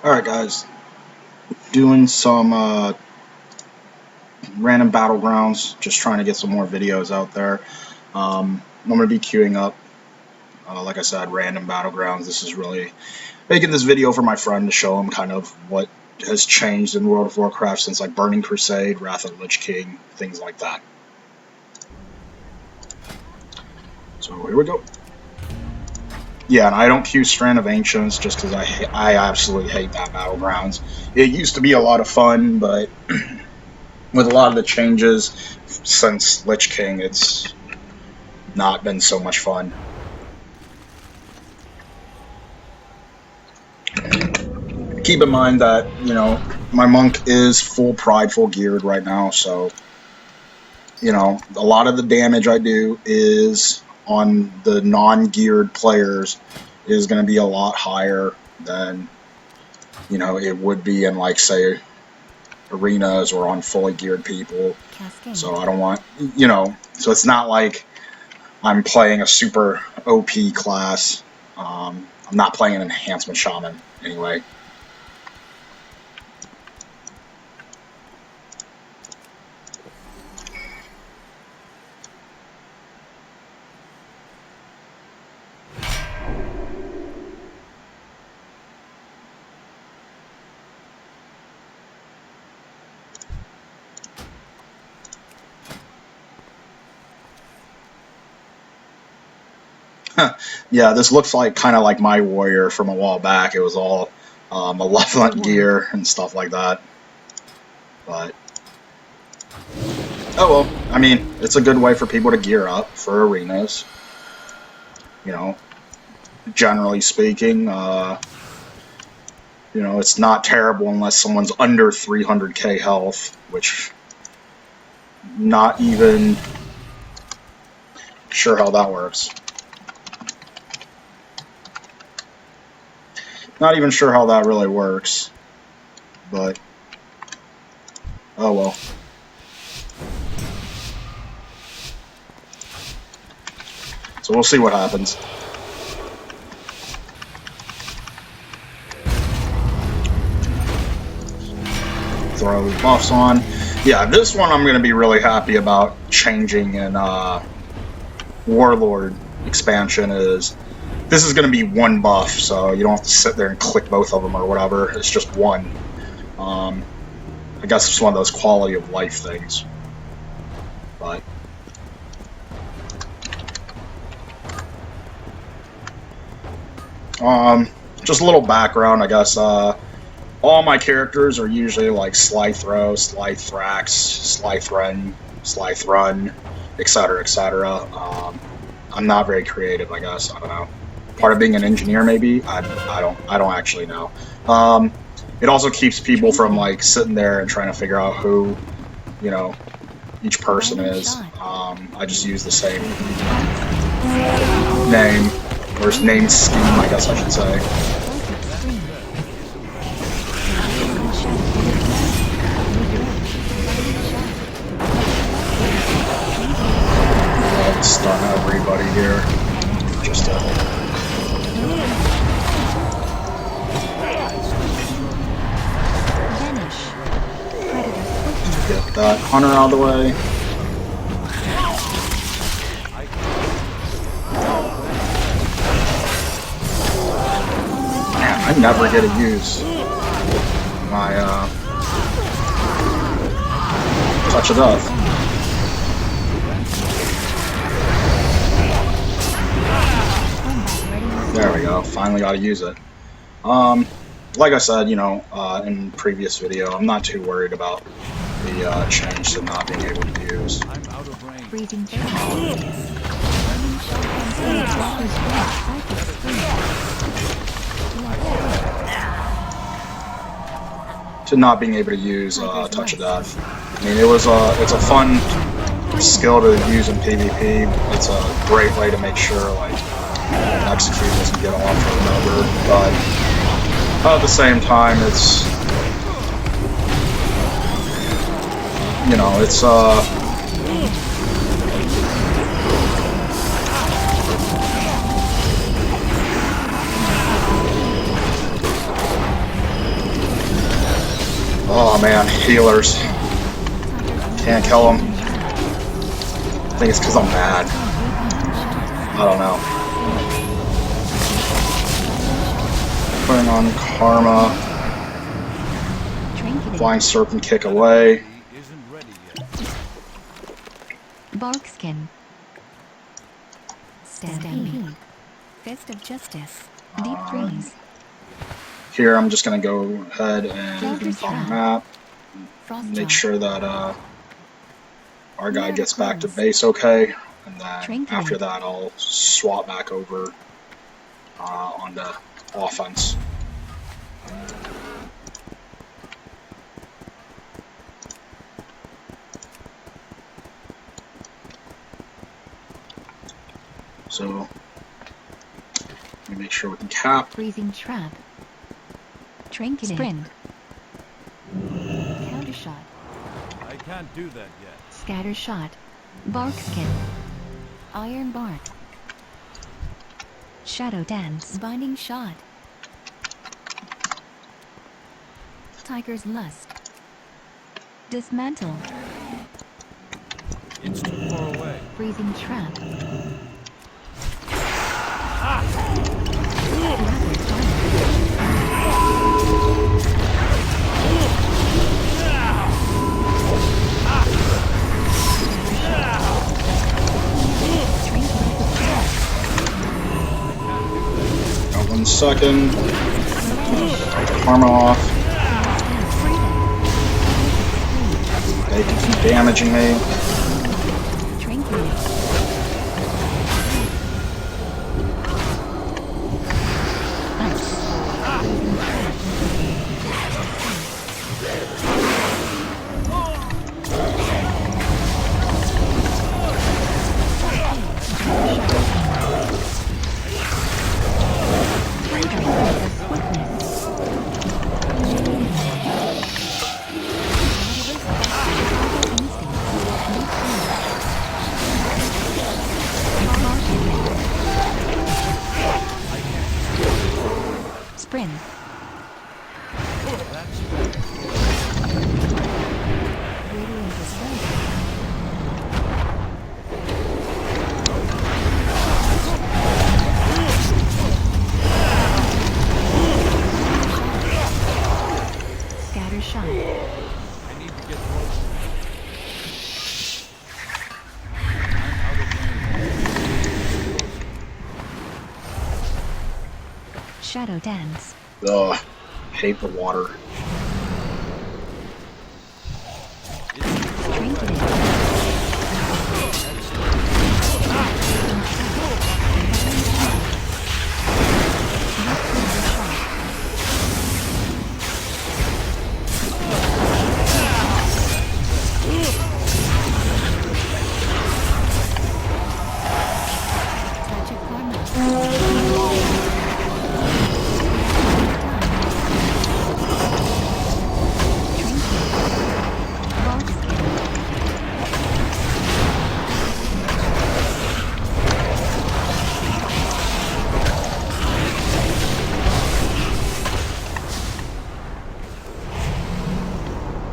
Alright guys, doing some random battlegrounds, just trying to get some more videos out there. I'm going to be queuing up, like I said, random battlegrounds. This is really making this video for my friend to show him kind of what has changed in World of Warcraft since like Burning Crusade, Wrath of the Lich King, things like that. So here we go. Yeah, and I don't queue Strand of Ancients just because I absolutely hate that Battlegrounds. It used to be a lot of fun, but with a lot of the changes since Lich King, it's not been so much fun. Keep in mind that, you know, my monk is full prideful geared right now, so, you know, a lot of the damage I do is on the non-geared players is going to be a lot higher than, you know, it would be in, like, say, arenas or on fully geared people. So I don't want, you know, so it's not like I'm playing a super OP class. I'm not playing an enhancement shaman anyway. Yeah, this looks like kind of like my warrior from a while back. It was all malevolent gear and stuff like that. But oh well, I mean, it's a good way for people to gear up for arenas. You know, generally speaking, you know, it's not terrible unless someone's under 300k health, which not even sure how that works. Not even sure how that really works, but oh well. So we'll see what happens. Throw buffs on. Yeah, this one I'm going to be really happy about changing in Warlord expansion is this is going to be one buff, so you don't have to sit there and click both of them or whatever. It's just one. I guess it's one of those quality of life things. But just a little background, I guess. All my characters are usually like Slythro, Slythrax, Slythrun, etc., etc. I'm not very creative, I guess. I don't know. Part of being an engineer, maybe. I don't actually know. It also keeps people from like sitting there and trying to figure out who, you know, each person is. I just use the same name, or name scheme, I guess I should say. Stun everybody here. Just get that hunter out of the way. Man, I never get to use my touch of death. There we go, finally got to use it. Like I said, you know, in previous video, I'm not too worried about the change to not being able to use. To not being able to use Touch of Death. I mean, it's a fun skill to use in PvP. It's a great way to make sure, like, execute doesn't get off or whatever, but at the same time, it's, you know, it's Oh man, healers. Can't kill them. I think it's because I'm mad. I don't know. Putting on Karma. Flying Serpent Kick away. Barkskin. Stampede. Fist of Justice. Deep Freeze. Here I'm just going to go ahead and on the map. Make sure that our guy gets back to base okay. And then after that I'll swap back over onto offense. So let me make sure we can cap. Freezing Trap. Trinket. Sprint. Counter Shot. I can't do that yet. Scatter Shot. Barkskin. Iron Bark. Shadow Dance. Binding Shot. Tiger's Lust. Dismantle. It's too far away. Freezing Trap. Got 1 second. Karma off. They can keep damaging me. Sprint. Scatter Shot. I need to get closer. I'm out of range. Shadow Dance. Ugh, hate the water.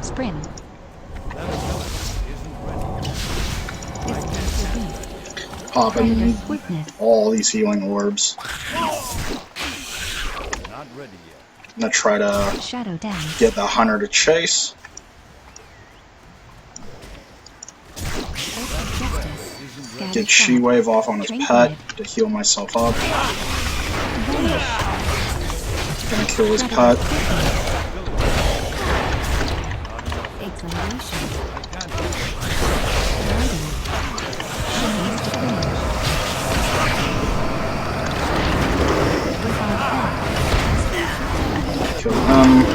Sprint. Popping all these healing orbs. Not ready yet. I'm gonna try to Shadow Dance. get the hunter to chase. Get She-Wave off on his pet to heal myself up. Gonna kill his pet. Kill him.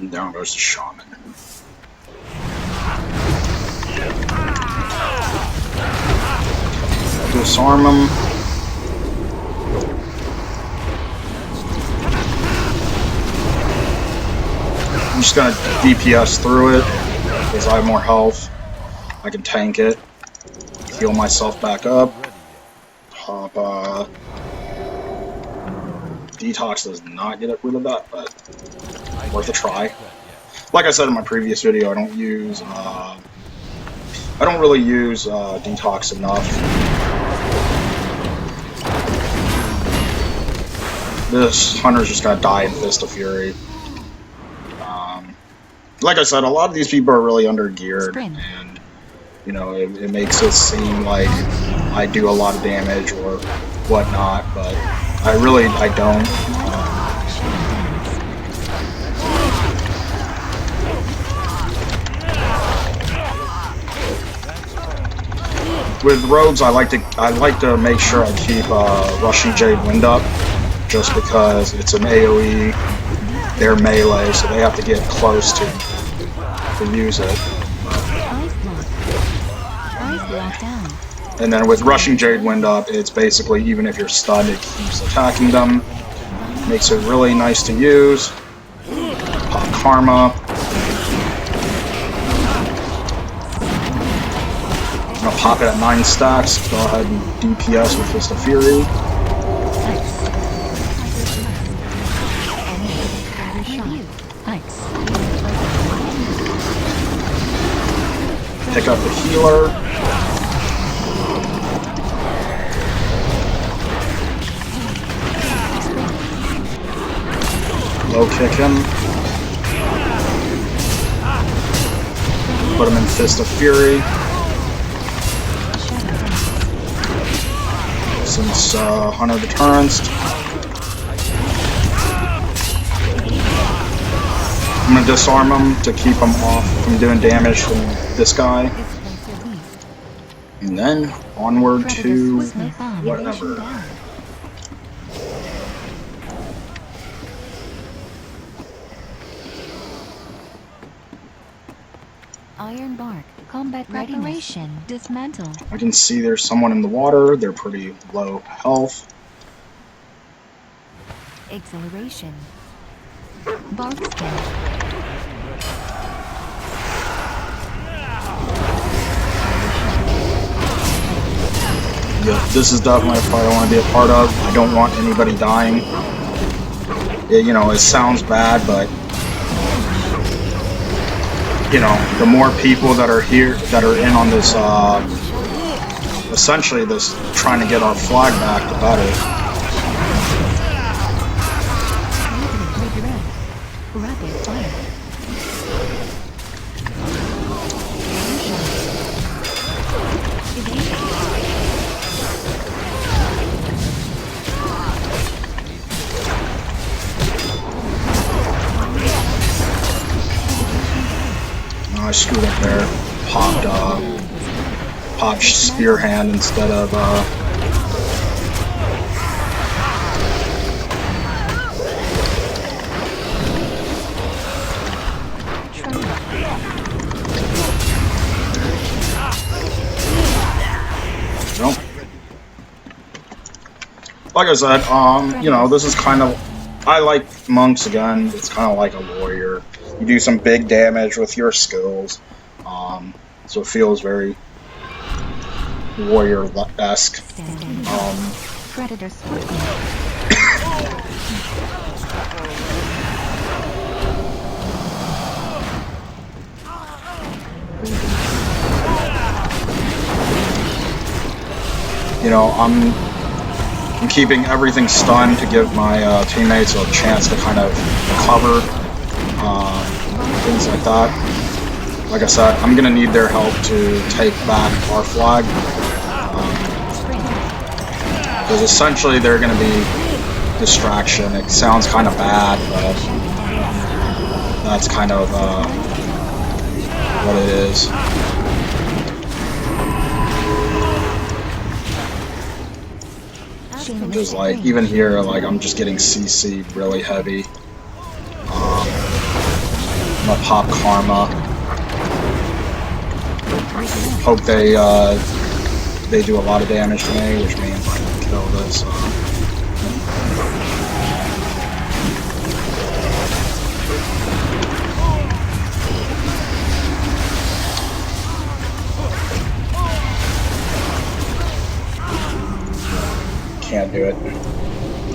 Down goes the shaman. Disarm him. I'm just gonna DPS through it because I have more health. I can tank it, heal myself back up. Ready yet? Pop. Detox does not get rid of that, but worth a try. Like I said in my previous video, I don't really use detox enough. This hunter's just gonna die in Fist of Fury. Like I said, a lot of these people are really under geared, and you know it makes it seem like I do a lot of damage or whatnot, but I don't. With rogues, I like to make sure I keep Rushing Jade Wind up, just because it's an AOE. They're melee, so they have to get close to use it. And then with Rushing Jade Wind up, it's basically even if you're stunned, it keeps attacking them. Makes it really nice to use. Pop Karma. I'm gonna pop it at 9 stacks. Go ahead and DPS with Fist of Fury. Pick up the healer. Low kick him. Put him in Fist of Fury. Since Hunter deterrence. I'm gonna disarm him to keep him off from doing damage from this guy. And then onward to whatever. Iron Bark. Combat preparation. Dismantle. I can see there's someone in the water. They're pretty low health. Acceleration. Bark skin. Yeah, this is definitely a fight I want to be a part of. I don't want anybody dying. You know, it sounds bad, but you know, the more people that are here, that are in on this, essentially this trying to get our flag back, the better. Rapid fire. I screwed up there. Popped Spear Hand instead of nope. Like I said, you know, this is kind of, I like monks again. It's kind of like a warrior. You do some big damage with your skills, so it feels very warrior-esque. Predator You know, I'm keeping everything stunned to give my teammates a chance to kind of recover, things like that. Like I said, I'm gonna need their help to take back our flag, because essentially they're gonna be distraction. It sounds kind of bad, but that's kind of what it is. Just like even here, like I'm just getting CC'd really heavy. I'm gonna pop Karma. Hope they do a lot of damage to me, which means I can kill this.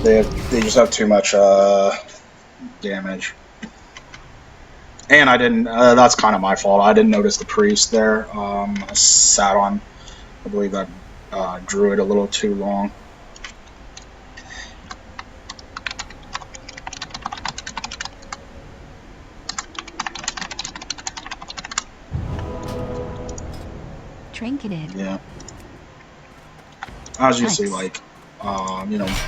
They just have too much damage. And I didn't. That's kind of my fault. I didn't notice the priest there. I sat on, I believe, that druid a little too long. Trinketed. Yeah. As you Nice. see, like, Nice.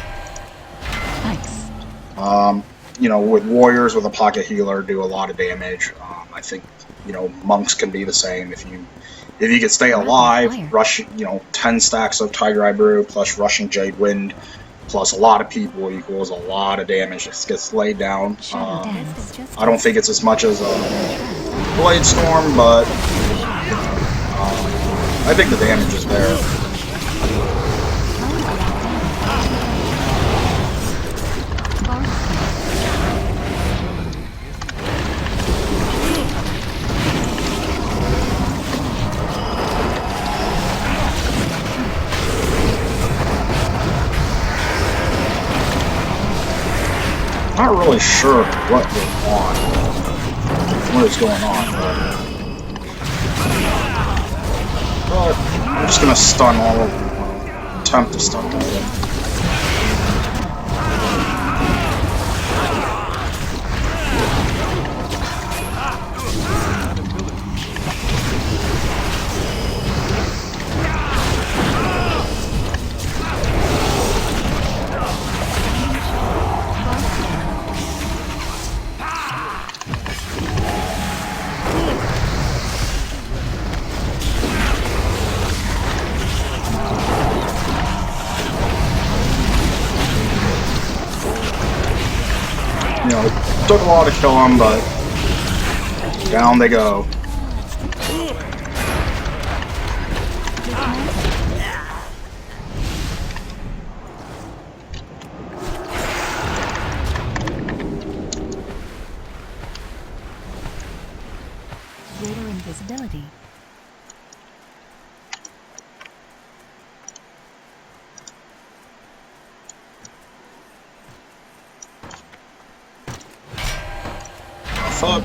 With warriors with a pocket healer do a lot of damage. I think, monks can be the same. If you can stay alive, rush, 10 stacks of Tiger Eye Brew plus rushing Jade Wind plus a lot of people equals a lot of damage. It gets laid down. Shadow Dance. I don't think it's as much as Blade Storm, but I think the damage is there. Not really sure what is going on, but I'm just gonna stun all of them, attempt to stun all of them. Took a while to kill them, but down they go. Greater invisibility. Up.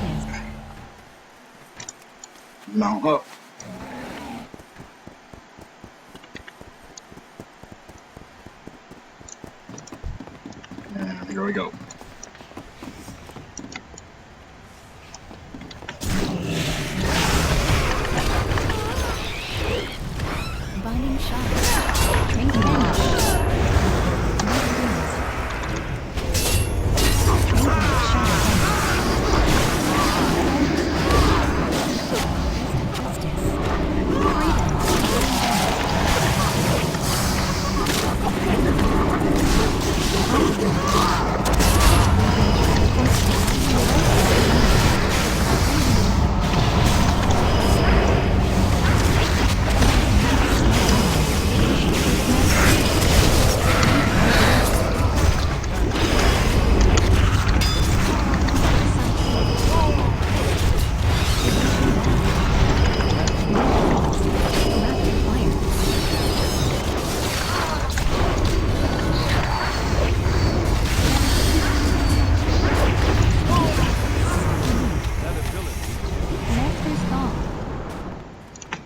Mount up. And here we go. Binding shot. Trinket damage.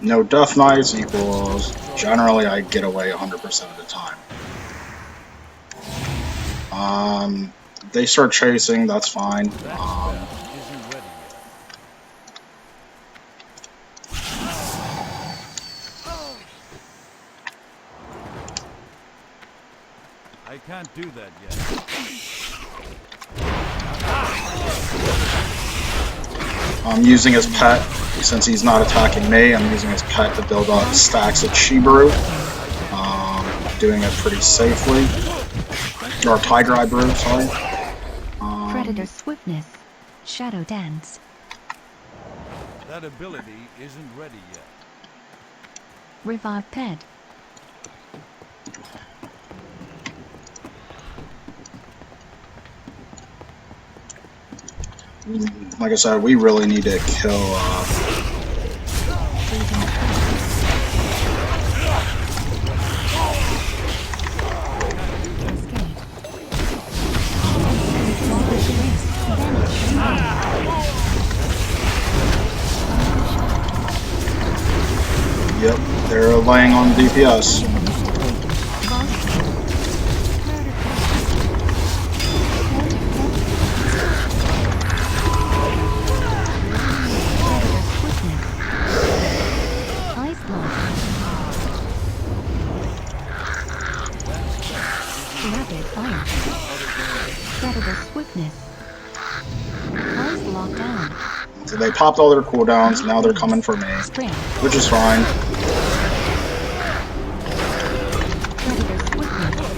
No Death Knights equals, generally I get away 100% of the time. They start chasing, that's fine. I can't do that yet. I'm using his pet, since he's not attacking me, I'm using his pet to build up stacks of Chi Brew. Doing it pretty safely. Or Tiger Eye Brew, sorry. Predator Swiftness. Shadow Dance. That ability isn't ready yet. Revive Pet. Like I said, we really need to kill laying on DPS. Rapid fire. Predator swiftness. Eyes locked down. So they popped all their cooldowns, now they're coming for me, which is fine. Predator swiftness.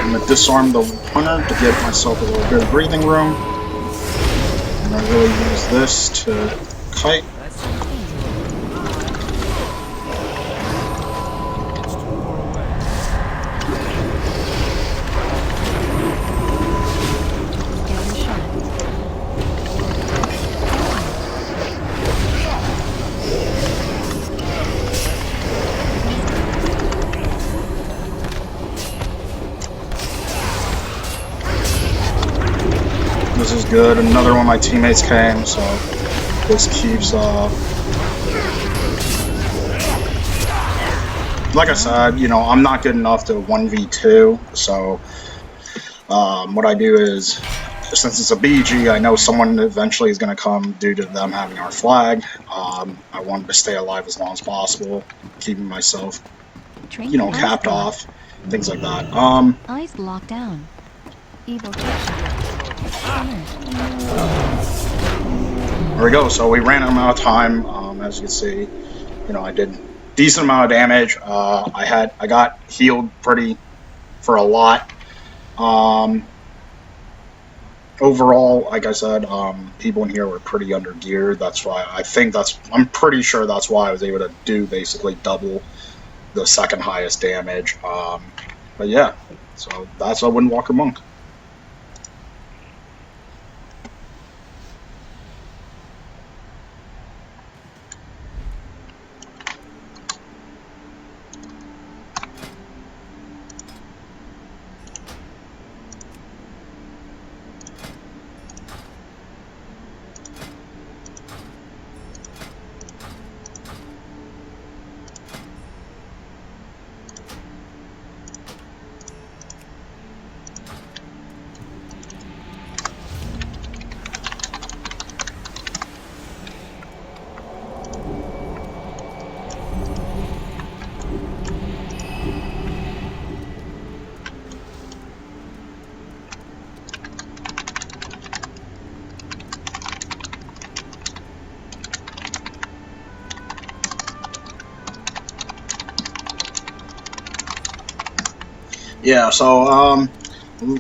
I'm gonna disarm the hunter to give myself a little bit of breathing room. And I really use this to kite. This is good. Another one of my teammates came, so this keeps, like I said, you know, I'm not good enough to 1v2, so what I do is, since it's a BG, I know someone eventually is going to come due to them having our flag. I wanted to stay alive as long as possible, keeping myself, you know, capped off, things like that. Eyes locked down. Evil picture. There we go. So we ran out of time. As you can see, you know, I did decent amount of damage. I got healed for a lot. Overall, like I said, people in here were pretty under geared. That's why I'm pretty sure that's why I was able to do basically double the second highest damage. But yeah, so that's a Windwalker Monk. Yeah, so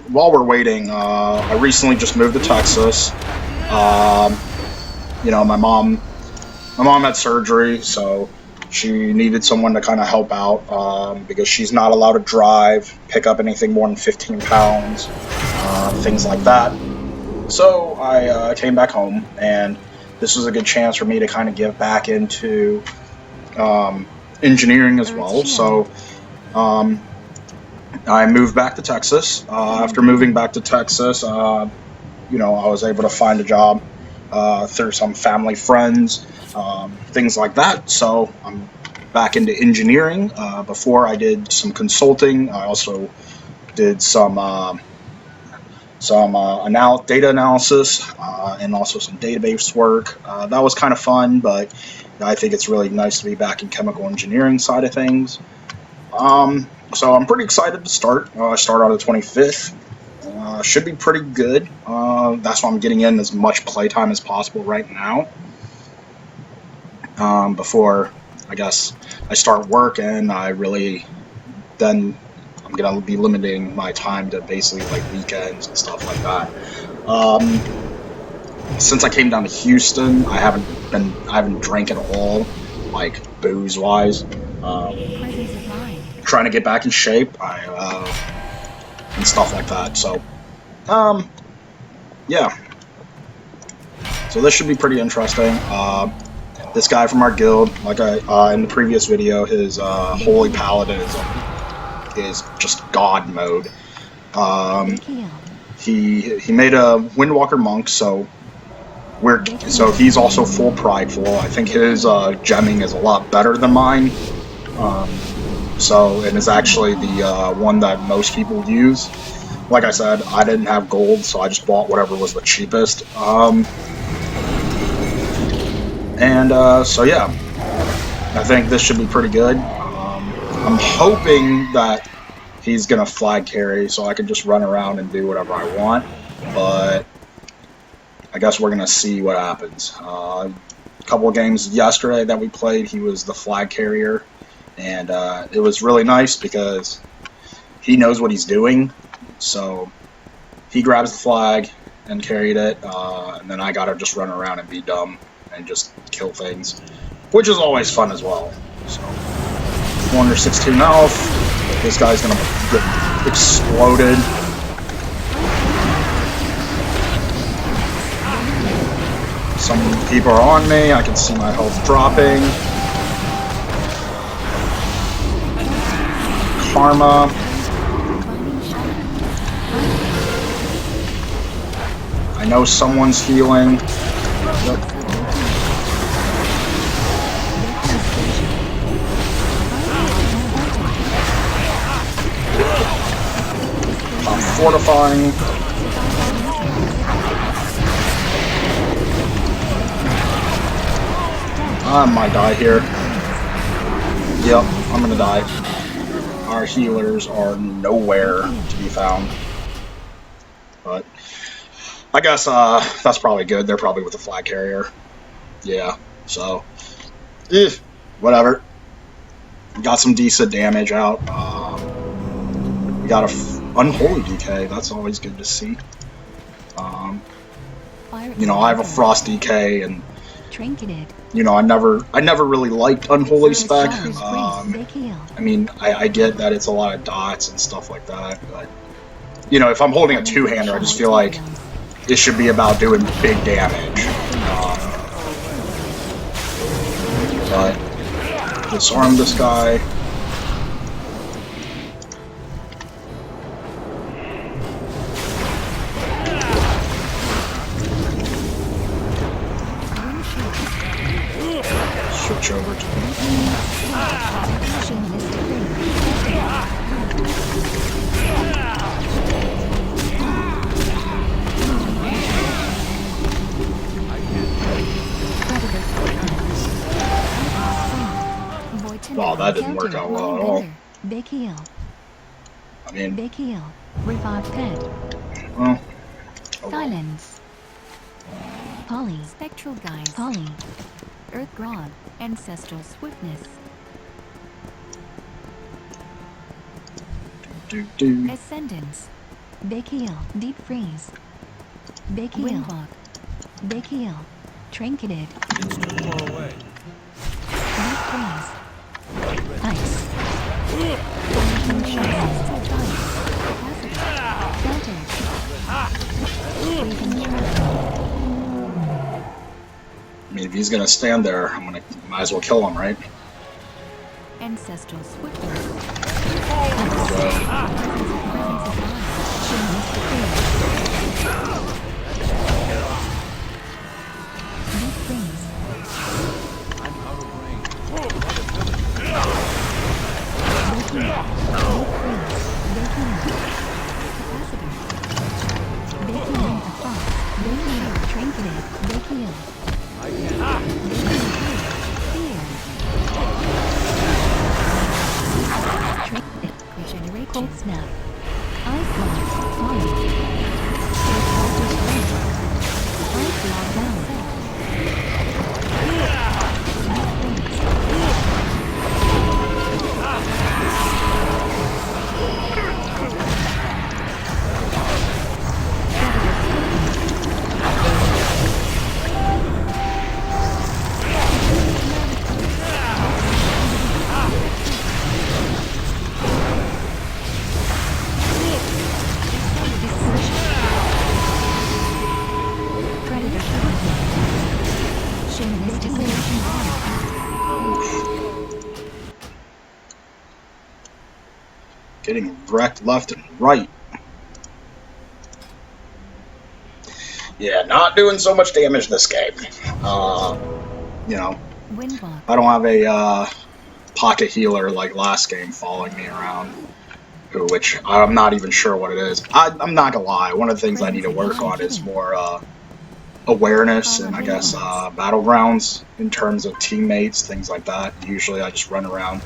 while we're waiting, I recently just moved to Texas. You know, my mom had surgery, so she needed someone to kind of help out because she's not allowed to drive, pick up anything more than 15 pounds, things like that. So I came back home, and this was a good chance for me to kind of give back into engineering as well. So I moved back to Texas. After moving back to Texas, you know, I was able to find a job through some family friends, things like that. So I'm back into engineering. Before I did some consulting. I also did some data analysis and also some database work. That was kind of fun, but I think it's really nice to be back in chemical engineering side of things. So I'm pretty excited to start. I start on the 25th. Should be pretty good. That's why I'm getting in as much playtime as possible right now. Before, I guess, I start work, and I'm going to be limiting my time to basically like weekends and stuff like that. Since I came down to Houston, I haven't drank at all, like booze wise. trying to get back in shape, and stuff like that. So, yeah. So this should be pretty interesting. This guy from our guild, like in the previous video, his Holy Paladin is just God mode. He made a Windwalker monk, so he's also full prideful. I think his gemming is a lot better than mine. And is actually the one that most people use. Like I said, I didn't have gold, so I just bought whatever was the cheapest. So yeah, I think this should be pretty good. I'm hoping that he's gonna flag carry, so I can just run around and do whatever I want. But I guess we're gonna see what happens. A couple of games yesterday that we played, he was the flag carrier, and it was really nice because he knows what he's doing. So he grabs the flag and carried it, and then I gotta just run around and be dumb and just kill things, which is always fun as well. So 462 health. This guy's gonna get exploded. Some people are on me. I can see my health dropping. Karma. I know someone's healing. I'm fortifying. I might die here. Yep, I'm gonna die. Our healers are nowhere to be found. But I guess that's probably good. They're probably with the flag carrier. Yeah, so whatever. Got some decent damage out. We got a unholy DK. That's always good to see. You know, I have a frost DK, and you know, I never really liked unholy spec. I mean, I get that it's a lot of dots and stuff like that, but you know, if I'm holding a two-hander, I just feel like it should be about doing big damage. But disarm this guy. Switch over to wow, that didn't work out well at all. Big heal. I mean, Big heal. Revive pet. well, Silence. Poly. Spectral guise. Poly. Earth Grog. Ancestral swiftness. Ascendance. Big heal. Deep freeze. Big heal. Windwalk. Big heal. Trinketed. It's too far away. Deep freeze. Ice. I mean, if he's gonna stand there, might as well kill him, right? Ancestral swiftness. Deep freeze. I'm out of range. Cold snap. Ice block. Fire. Ice block down. Getting wrecked left and right. Yeah, not doing so much damage this game. You know, Windwalk. I don't have a pocket healer like last game following me around. Which I'm not even sure what it is. I'm not gonna lie. One of the things I need to work on is more awareness and I guess battlegrounds in terms of teammates, things like that. Usually I just run around,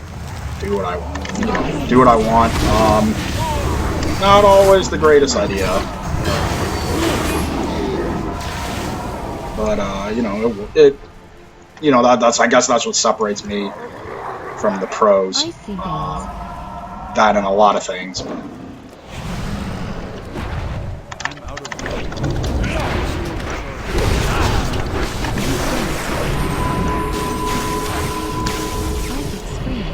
do what I want. Not always the greatest idea, but that's I guess that's what separates me from the pros. I see things. That and a lot of things. But I'm out of range. Psychic screen.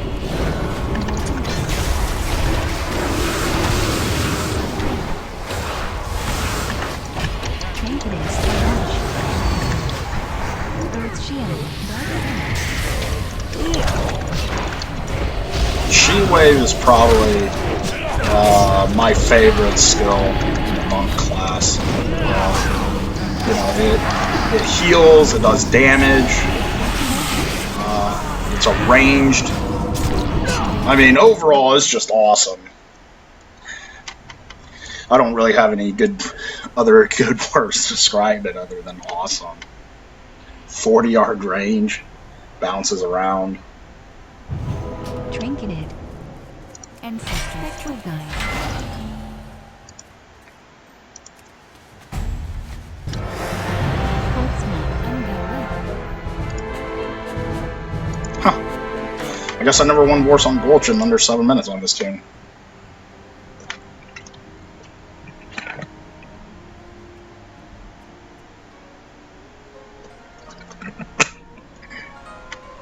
Maintenance launch. Earth shield. She-Wave is probably my favorite skill in the monk class. It heals, it does damage, it's a ranged. I mean, overall, it's just awesome. I don't really have any good words to describe it other than awesome. 40-yard range, bounces around. Trinketed. Ancestral Spectral Guide. Huh. I guess I never won Warsong Gulch in under 7 minutes on this tune.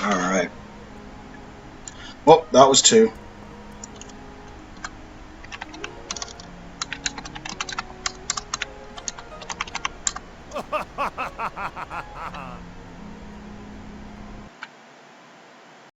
Alright. Well, that was 2.